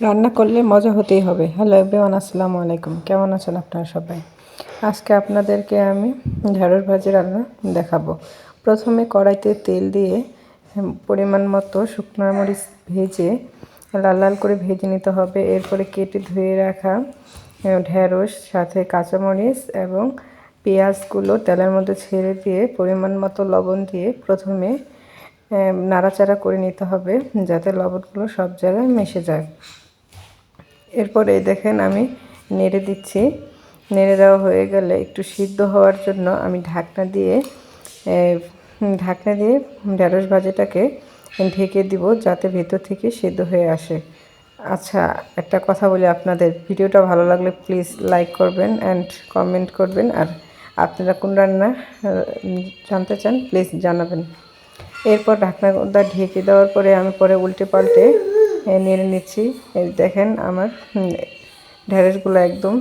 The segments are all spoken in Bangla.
রান্না করলে মজা হতেই হবে। হ্যালো এভরিওয়ান, আসসালামু আলাইকুম। কেমন আছেন আপনারা সবাই? আজকে আপনাদেরকে আমি ঢেঁড়স ভাজি রান্না দেখাবো। প্রথমে কড়াইতে তেল দিয়ে পরিমাণ মতো শুকনো মরিচ ভেজে লাল লাল করে ভেজে নিতে হবে। এরপরে কেটে ধুয়ে রাখা ঢেঁড়স সাথে কাঁচামরিচ এবং পেঁয়াজগুলো তেলের মধ্যে ছেড়ে দিয়ে পরিমাণ মতো লবণ দিয়ে প্রথমে নাড়াচাড়া করে নিতে হবে যাতে লবণগুলো সব জায়গায় মিশে যায়। এরপরে দেখেন আমি নেড়ে দিচ্ছি। নেড়ে দেওয়া হয়ে গেলে একটু সিদ্ধ হওয়ার জন্য আমি ঢাকনা দিয়ে ঢেঁড়স ভাজিটাকে ঢেকে দিব যাতে ভেতর থেকে সিদ্ধ হয়ে আসে। আচ্ছা, একটা কথা বলি আপনাদের, ভিডিওটা ভালো লাগলে প্লিজ লাইক করবেন অ্যান্ড কমেন্ট করবেন। আর আপনারা কোন রান্না জানতে চান প্লিজ জানাবেন। এরপর ঢাকনাটা ঢেকে দেওয়ার পরে আমি পরে উল্টে পাল্টে নেড়ে নিচ্ছি। এই দেখেন আমার ঢেঁড়সগুলো একদম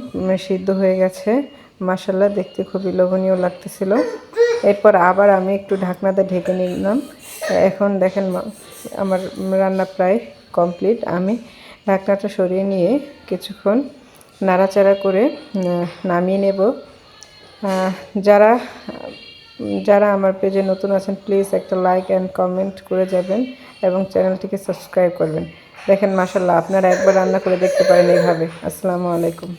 সিদ্ধ হয়ে গেছে। মাশাআল্লাহ, দেখতে খুবই লোভনীয় লাগতেছিল। এরপর আবার আমি একটু ঢাকনাটা ঢেকে নিলাম। এখন দেখেন আমার রান্না প্রায় কমপ্লিট। আমি ঢাকনাটা সরিয়ে নিয়ে কিছুক্ষণ নাড়াচাড়া করে নামিয়ে নেব। যারা যারা আমার পেজে নতুন আছেন প্লিজ একটা লাইক অ্যান্ড কমেন্ট করে যাবেন এবং চ্যানেলটিকে সাবস্ক্রাইব করবেন। দেখেন মাশাআল্লাহ, আপনারা একবার রান্না করে দেখতে পারেন এইভাবে। আসসালামু আলাইকুম।